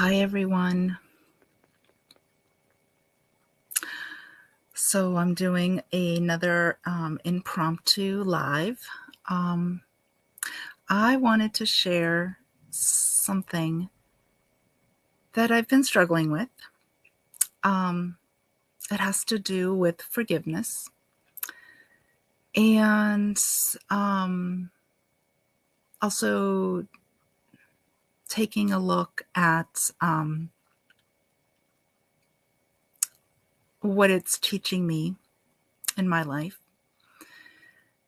Hi, everyone. So I'm doing another impromptu live. I wanted to share something that I've been struggling with. It has to do with forgiveness and also taking a look at what it's teaching me in my life.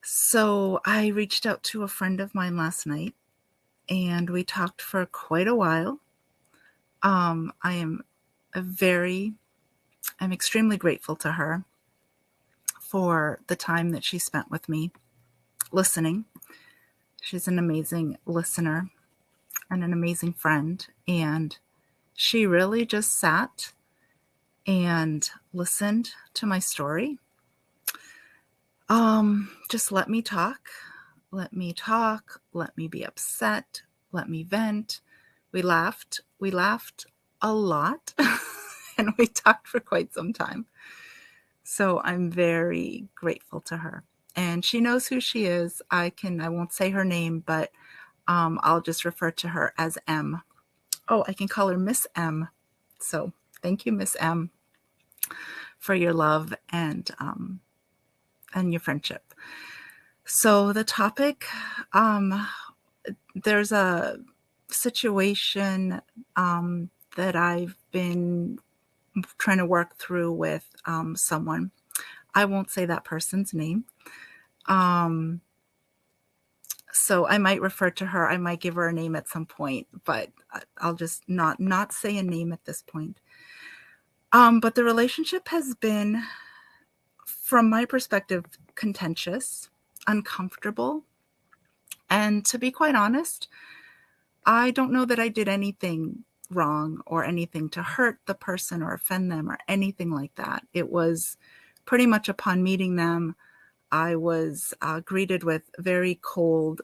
So I reached out to a friend of mine last night and we talked for quite a while. I'm extremely grateful to her for the time that she spent with me listening. She's an amazing listener and an amazing friend. And she really just sat and listened to my story. Just let me talk, let me be upset, let me vent. We laughed a lot and we talked for quite some time. So I'm very grateful to her. And she knows who she is. I won't say her name, but I'll just refer to her as M. Oh, I can call her Miss M. So thank you, Miss M, for your love and your friendship. So the topic, there's a situation that I've been trying to work through with someone. I won't say that person's name. So I might refer to her. I might give her a name at some point, but I'll just not say a name at this point. But the relationship has been, from my perspective, contentious, uncomfortable. And to be quite honest, I don't know that I did anything wrong or anything to hurt the person or offend them or anything like that. It was pretty much upon meeting them, I was greeted with very cold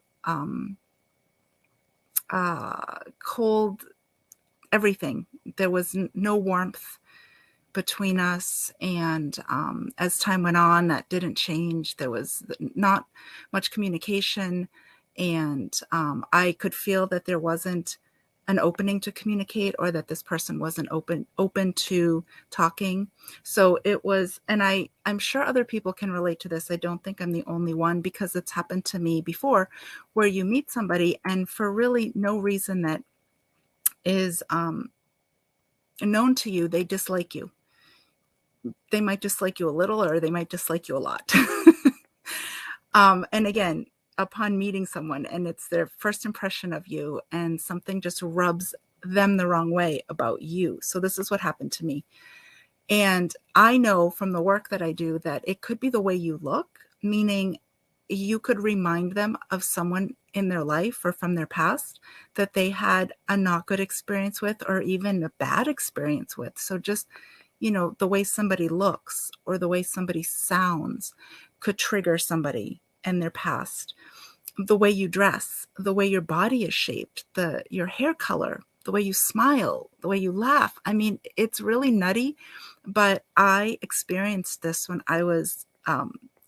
everything. There was no warmth between us. And as time went on, that didn't change. There was not much communication. And I could feel that there wasn't an opening to communicate, or that this person wasn't open to talking. So it was, and I'm sure other people can relate to this. I don't think I'm the only one, because it's happened to me before, where you meet somebody and for really no reason that is known to you, they dislike you. They might dislike you a little, or they might dislike you a lot. And again, upon meeting someone and it's their first impression of you, and something just rubs them the wrong way about you. So this is what happened to me. And I know from the work that I do that it could be the way you look, meaning you could remind them of someone in their life or from their past that they had a not good experience with, or even a bad experience with. So just, the way somebody looks or the way somebody sounds could trigger somebody in their past. The way you dress, the way your body is shaped, your hair color, the way you smile, the way you laugh. I mean, it's really nutty, but I experienced this when I was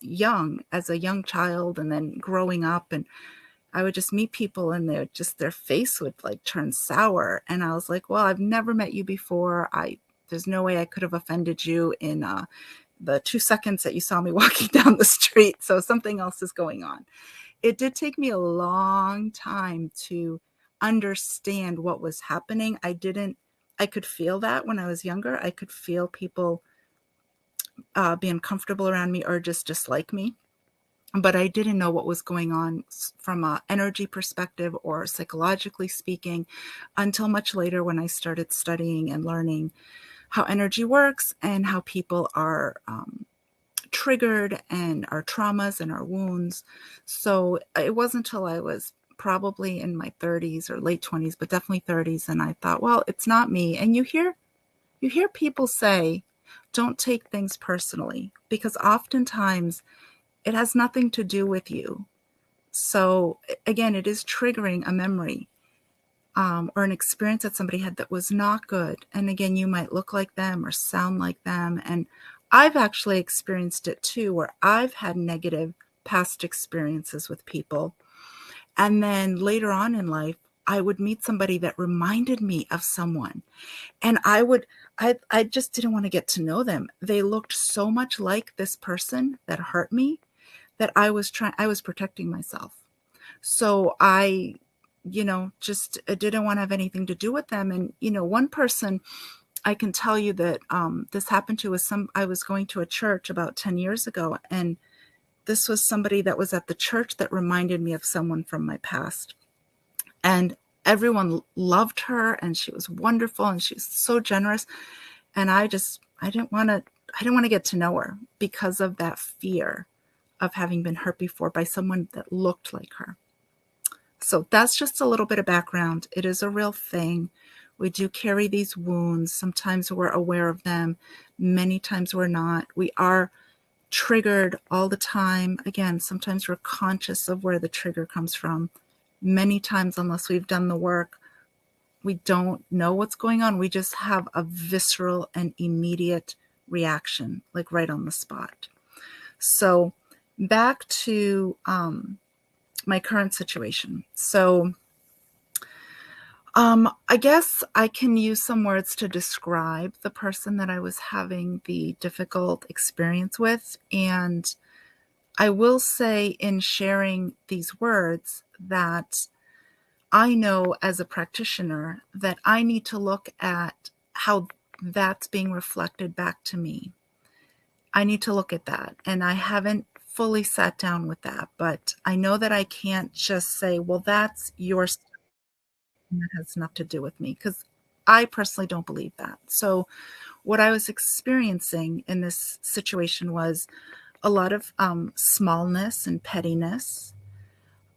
young, as a young child, and then growing up, and I would just meet people and their face would like turn sour. And I was like, well, I've never met you before. There's no way I could have offended you in the 2 seconds that you saw me walking down the street. So something else is going on. It did take me a long time to understand what was happening. I could feel that when I was younger. I could feel people be uncomfortable around me or just dislike me. But I didn't know what was going on from an energy perspective or psychologically speaking until much later, when I started studying and learning how energy works and how people are triggered, and our traumas and our wounds. So it wasn't until I was probably in my 30s or late 20s, but definitely 30s, and I thought, well, it's not me. And you hear people say, don't take things personally, because oftentimes it has nothing to do with you. So again, it is triggering a memory. or an experience that somebody had that was not good. And again, you might look like them or sound like them. And I've actually experienced it too, where I've had negative past experiences with people. And then later on in life, I would meet somebody that reminded me of someone. And I just didn't want to get to know them. They looked so much like this person that hurt me that I was protecting myself. So I, just didn't want to have anything to do with them. And, one person I can tell you that this happened to was I was going to a church about 10 years ago. And this was somebody that was at the church that reminded me of someone from my past. And everyone loved her and she was wonderful and she was so generous. And I didn't want to get to know her because of that fear of having been hurt before by someone that looked like her. So that's just a little bit of background. It is a real thing. We do carry these wounds. Sometimes we're aware of them. Many times we're not. We are triggered all the time. Again, sometimes we're conscious of where the trigger comes from. Many times, unless we've done the work, we don't know what's going on. We just have a visceral and immediate reaction, like right on the spot. So back to my current situation. So I guess I can use some words to describe the person that I was having the difficult experience with. And I will say in sharing these words that I know as a practitioner that I need to look at how that's being reflected back to me. I need to look at that. And I haven't fully sat down with that, but I know that I can't just say, well, that's your stuff and that has nothing to do with me, because I personally don't believe that. So what I was experiencing in this situation was a lot of smallness and pettiness,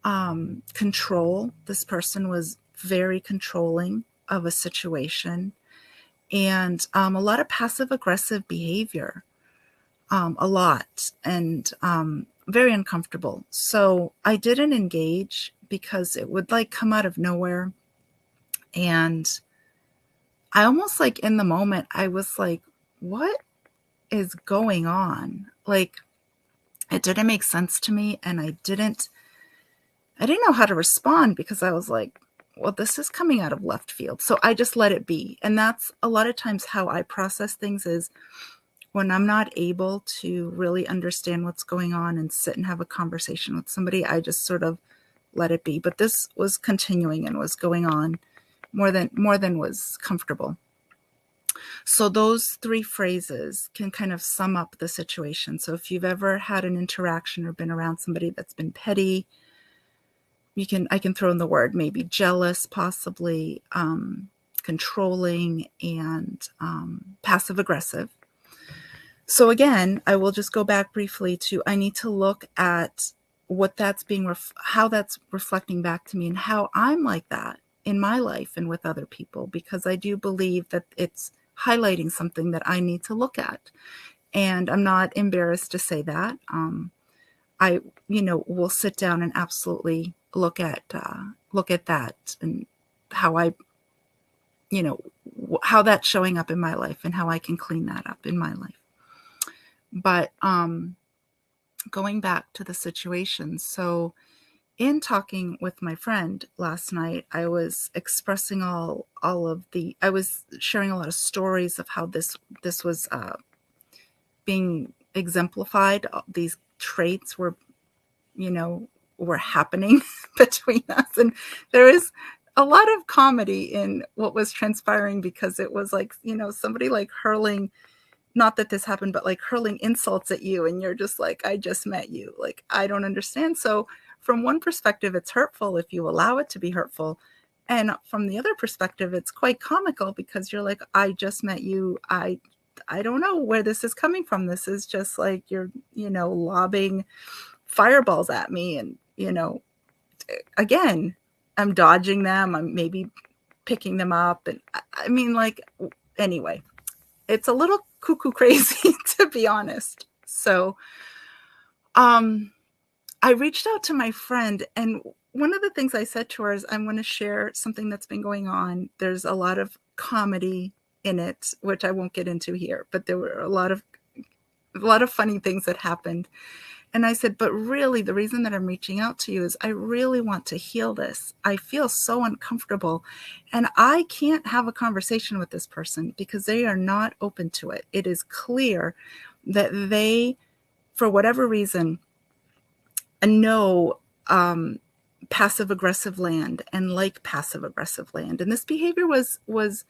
control. This person was very controlling of a situation, and a lot of passive aggressive behavior, a lot, and very uncomfortable. So I didn't engage because it would like come out of nowhere. And I almost like in the moment, I was like, what is going on? Like, it didn't make sense to me. And I didn't know how to respond because I was like, well, this is coming out of left field. So I just let it be. And that's a lot of times how I process things, is when I'm not able to really understand what's going on and sit and have a conversation with somebody, I just sort of let it be. But this was continuing and was going on more than was comfortable. So those three phrases can kind of sum up the situation. So if you've ever had an interaction or been around somebody that's been petty, I can throw in the word maybe jealous, possibly controlling, and passive aggressive. So again, I will just go back briefly to, I need to look at what that's how that's reflecting back to me and how I'm like that in my life and with other people, because I do believe that it's highlighting something that I need to look at. And I'm not embarrassed to say that. I, will sit down and absolutely look at that and how how that's showing up in my life and how I can clean that up in my life. But going back to the situation, so in talking with my friend last night, I was expressing I was sharing a lot of stories of how this was being exemplified. These traits were happening between us. And there is a lot of comedy in what was transpiring, because it was like, somebody like hurling, not that this happened, but like hurling insults at you. And you're just like, I just met you. Like, I don't understand. So from one perspective, it's hurtful if you allow it to be hurtful. And from the other perspective, it's quite comical, because you're like, I just met you. I don't know where this is coming from. This is just like you're, lobbing fireballs at me. And, again, I'm dodging them. I'm maybe picking them up. And I mean, like, anyway, it's a little cuckoo crazy, to be honest. So, I reached out to my friend, and one of the things I said to her is, I'm going to share something that's been going on. There's a lot of comedy in it, which I won't get into here, but there were a lot of funny things that happened. And I said, but really, the reason that I'm reaching out to you is I really want to heal this. I feel so uncomfortable, and I can't have a conversation with this person because they are not open to it. It is clear that they, for whatever reason, know passive aggressive land and like passive aggressive land. And this behavior was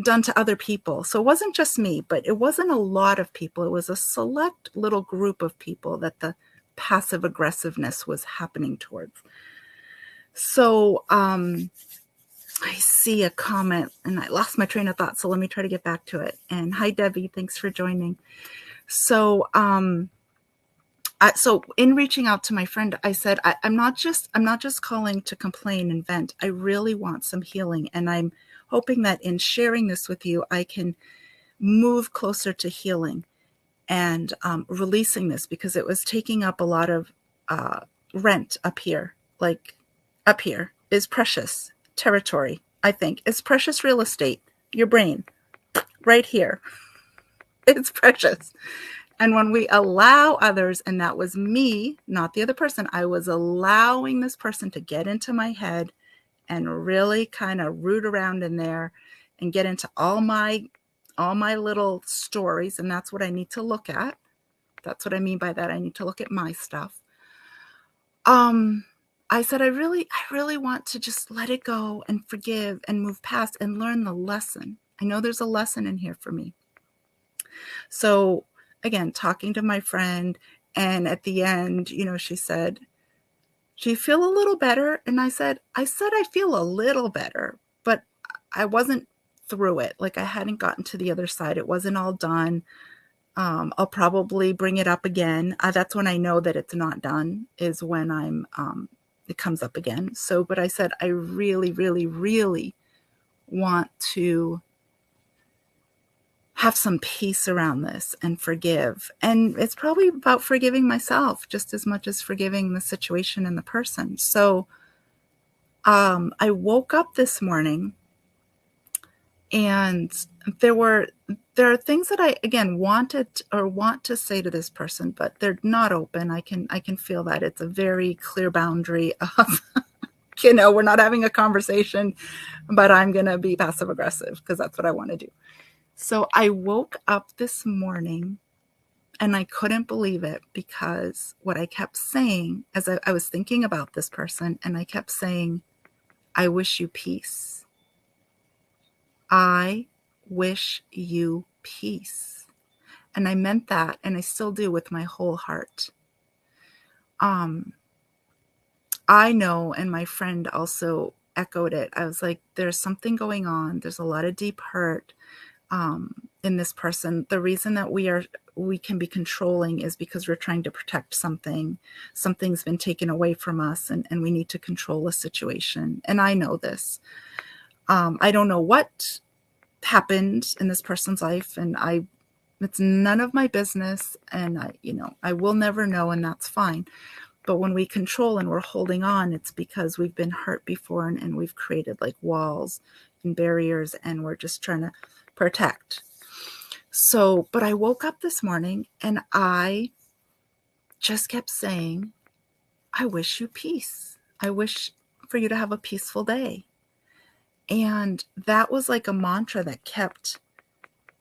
done to other people. So it wasn't just me, but it wasn't a lot of people. It was a select little group of people that the passive aggressiveness was happening towards. So I see a comment and I lost my train of thought. So let me try to get back to it. And hi, Debbie, thanks for joining. So, so in reaching out to my friend, I said, I'm not just calling to complain and vent. I really want some healing. And I'm hoping that in sharing this with you, I can move closer to healing and releasing this, because it was taking up a lot of rent up here. Like up here is precious territory, I think. It's precious real estate. Your brain, right here. It's precious. And when we allow others, and that was me, not the other person, I was allowing this person to get into my head and really kind of root around in there and get into all my little stories. And that's what I need to look at. That's what I mean by that. I need to look at my stuff. I said, I really want to just let it go and forgive and move past and learn the lesson. I know there's a lesson in here for me. So again, talking to my friend, and at the end, she said, do you feel a little better? And I said, I feel a little better, but I wasn't through it. Like I hadn't gotten to the other side. It wasn't all done. I'll probably bring it up again. That's when I know that it's not done, is when it comes up again. So, but I said, I really, really, really want to have some peace around this and forgive. And it's probably about forgiving myself just as much as forgiving the situation and the person. So I woke up this morning, and there are things that I, again, want to say to this person, but they're not open. I can feel that it's a very clear boundary of, we're not having a conversation, but I'm going to be passive aggressive because that's what I want to do. So I woke up this morning and I couldn't believe it, because what I kept saying as I was thinking about this person, and I kept saying, I wish you peace. I wish you peace. And I meant that, and I still do, with my whole heart. I know, and my friend also echoed it. I was like, there's something going on. There's a lot of deep hurt in this person. The reason that we can be controlling is because we're trying to protect something. Something's been taken away from us, and we need to control a situation. And I know this. I don't know what happened in this person's life, and it's none of my business, and I will never know, and that's fine. But when we control and we're holding on, it's because we've been hurt before, and we've created like walls and barriers, and we're just trying to protect. So, but I woke up this morning and I just kept saying, I wish you peace. I wish for you to have a peaceful day. And that was like a mantra that kept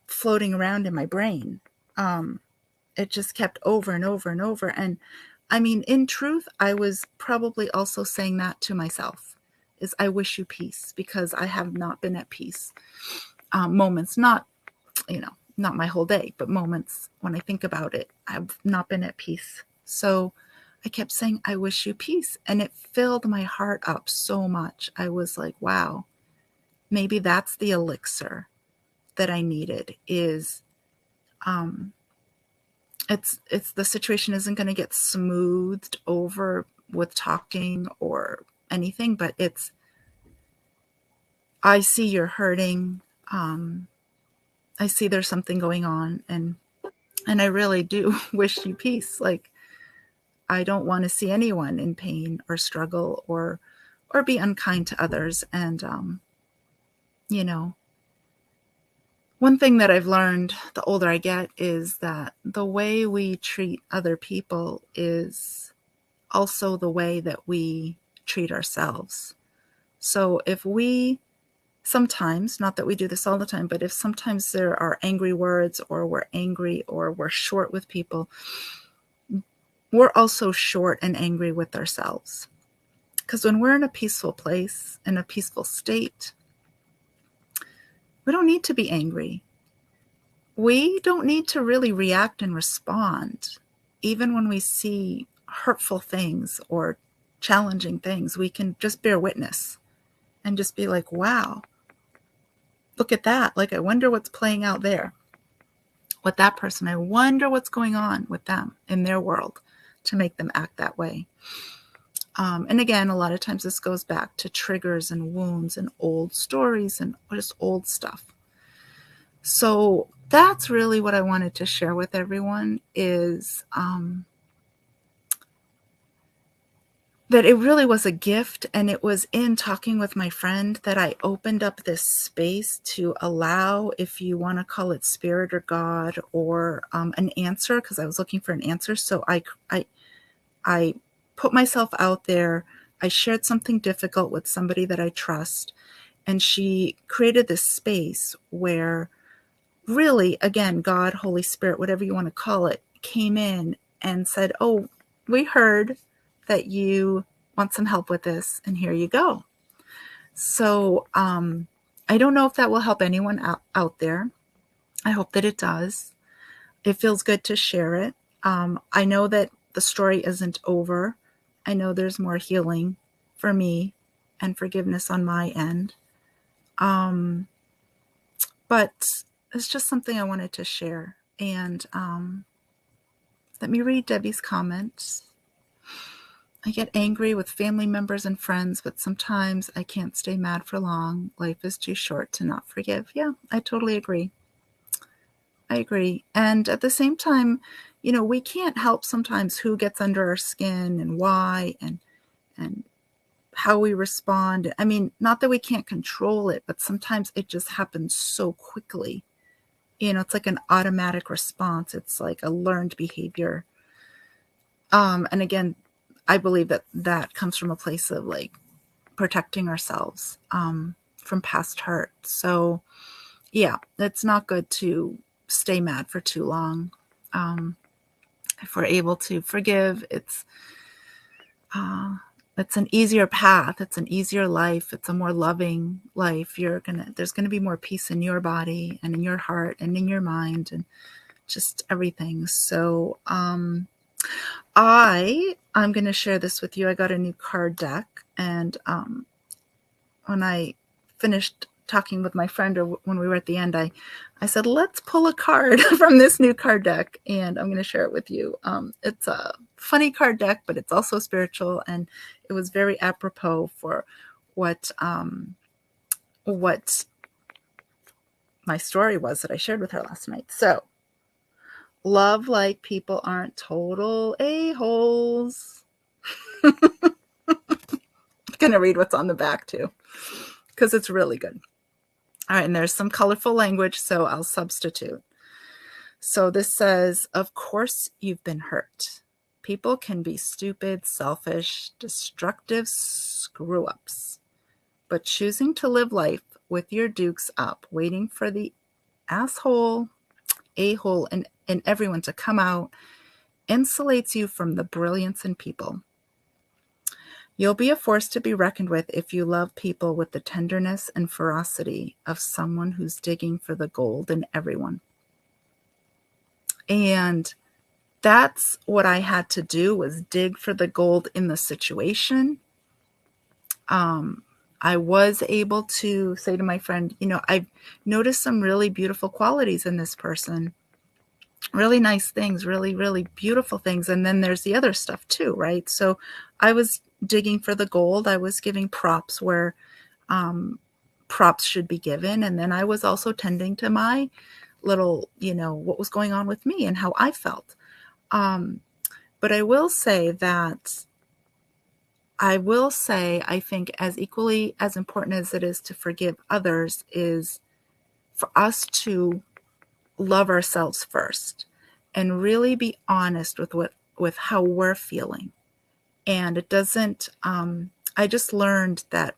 floating around in my brain. It just kept over and over and over. And I mean, in truth, I was probably also saying that to myself, is I wish you peace, because I have not been at peace. Moments, not my whole day, but moments when I think about it, I've not been at peace. So I kept saying, I wish you peace. And it filled my heart up so much. I was like, wow, maybe that's the elixir that I needed, is it's the situation isn't going to get smoothed over with talking or anything, but it's, I see you're hurting. I see there's something going on, and I really do wish you peace. Like, I don't want to see anyone in pain or struggle or be unkind to others. And, you know, one thing that I've learned the older I get is that the way we treat other people is also the way that we treat ourselves. So if we sometimes, not that we do this all the time, but if sometimes there are angry words or we're angry or we're short with people, we're also short and angry with ourselves. Because when we're in a peaceful place, in a peaceful state, we don't need to be angry. We don't need to really react and respond. Even when we see hurtful things or challenging things, we can just bear witness and just be like, wow, look at that. Like, I wonder what's playing out there with that person. I wonder what's going on with them in their world to make them act that way. And again, a lot of times this goes back to triggers and wounds and old stories and just old stuff. So that's really what I wanted to share with everyone is that it really was a gift. And it was in talking with my friend that I opened up this space to allow, if you want to call it spirit or God or an answer, because I was looking for an answer. So I put myself out there. I shared something difficult with somebody that I trust. And she created this space where really, again, God, Holy Spirit, whatever you want to call it, came in and said, oh, we heard that you want some help with this, and here you go. So I don't know if that will help anyone out there. I hope that it does. It feels good to share it. I know that the story isn't over. I know there's more healing for me and forgiveness on my end. But it's just something I wanted to share. And let me read Debbie's comments. I get angry with family members and friends, but sometimes I can't stay mad for long. Life is too short to not forgive. Yeah, I totally agree. I agree. And at the same time, we can't help sometimes who gets under our skin and why and how we respond. I mean, not that we can't control it, but sometimes it just happens so quickly. It's like an automatic response. It's like a learned behavior. And again, I believe that comes from a place of like protecting ourselves from past hurt. So yeah, it's not good to stay mad for too long. If we're able to forgive, it's an easier path. It's an easier life. It's a more loving life. There's gonna be more peace in your body and in your heart and in your mind and just everything. So I'm going to share this with you. I got a new card deck, and when I finished talking with my friend, or when we were at the end, I said, let's pull a card from this new card deck, and I'm going to share it with you. It's a funny card deck, but it's also spiritual, and it was very apropos for what my story was that I shared with her last night. So, love like people aren't total a-holes. I'm going to read what's on the back too, because it's really good. All right, and there's some colorful language, so I'll substitute. So this says, of course you've been hurt. People can be stupid, selfish, destructive screw-ups. But choosing to live life with your dukes up, waiting for the asshole, a-hole, and everyone to come out, insulates you from the brilliance in people. You'll be a force to be reckoned with if you love people with the tenderness and ferocity of someone who's digging for the gold in everyone. And that's what I had to do, was dig for the gold in the situation. I was able to say to my friend, I've noticed some really beautiful qualities in this person. Really nice things, really, really beautiful things. And then there's the other stuff too, right? So I was digging for the gold. I was giving props where props should be given. And then I was also tending to my little, what was going on with me and how I felt. But I will say that I think as equally as important as it is to forgive others is for us to love ourselves first and really be honest with how we're feeling. And it doesn't, I just learned that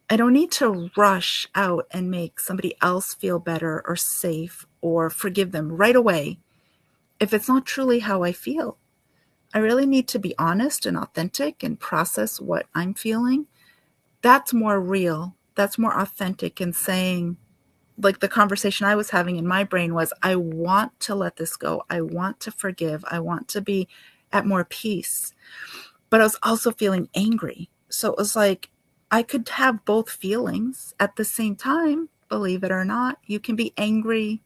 I don't need to rush out and make somebody else feel better or safe or forgive them right away if it's not truly how I feel. I really need to be honest and authentic and process what I'm feeling. That's more real. That's more authentic and saying, like the conversation I was having in my brain was, I want to let this go. I want to forgive. I want to be at more peace. But I was also feeling angry. So it was like, I could have both feelings at the same time, believe it or not. You can be angry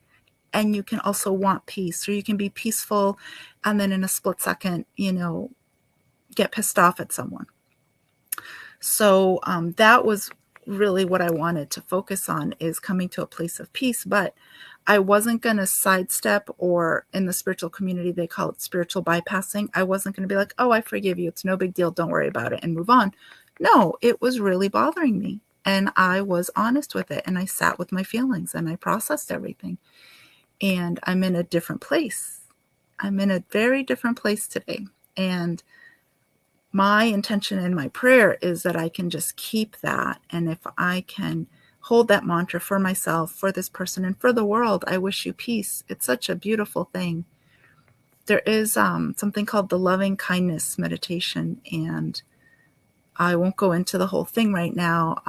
and you can also want peace, or you can be peaceful and then in a split second, get pissed off at someone. So that was really what I wanted to focus on, is coming to a place of peace. But I wasn't going to sidestep, or in the spiritual community, they call it spiritual bypassing. I wasn't going to be like, oh, I forgive you. It's no big deal. Don't worry about it and move on. No, it was really bothering me. And I was honest with it. And I sat with my feelings and I processed everything. And I'm in a different place. I'm in a very different place today. And my intention and my prayer is that I can just keep that. And if I can hold that mantra for myself, for this person, and for the world, I wish you peace. It's such a beautiful thing. There is something called the loving kindness meditation, and I won't go into the whole thing right now.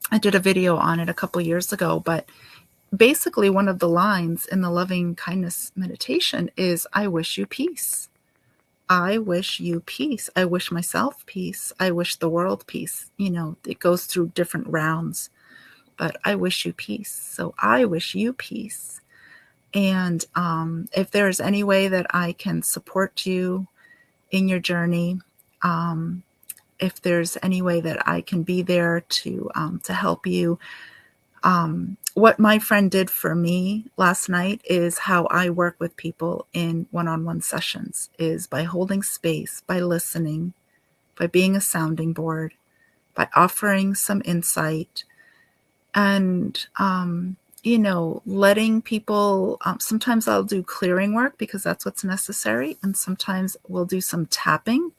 I did a video on it a couple years ago, but basically one of the lines in the loving kindness meditation is, I wish you peace. I wish you peace. I wish myself peace. I wish the world peace. It goes through different rounds, but I wish you peace. So I wish you peace. And if there's any way that I can support you in your journey, if there's any way that I can be there to help you, what my friend did for me last night is how I work with people in one-on-one sessions, is by holding space, by listening, by being a sounding board, by offering some insight, and, letting people, sometimes I'll do clearing work because that's what's necessary. And sometimes we'll do some tapping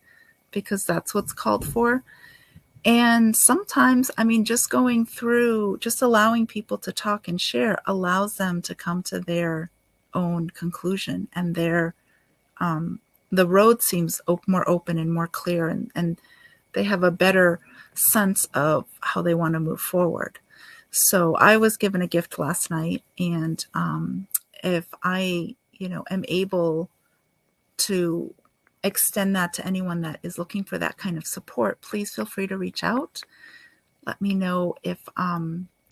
because that's what's called for. And sometimes, just going through, just allowing people to talk and share allows them to come to their own conclusion, and the road seems more open and more clear, and they have a better sense of how they want to move forward. So I was given a gift last night, and if I, am able to extend that to anyone that is looking for that kind of support, please feel free to reach out. Let me know if,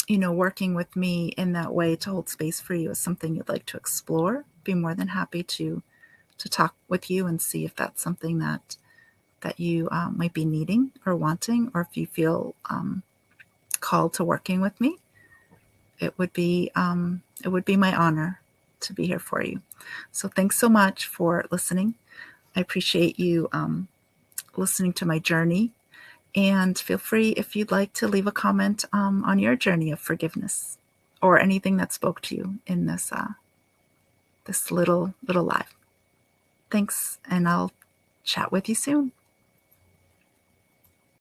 working with me in that way to hold space for you is something you'd like to explore. Be more than happy to talk with you and see if that's something that you might be needing or wanting, or if you feel called to working with me. It would be my honor to be here for you. So thanks so much for listening. I appreciate you listening to my journey, and feel free, if you'd like, to leave a comment on your journey of forgiveness or anything that spoke to you in this this little live. Thanks, and I'll chat with you soon.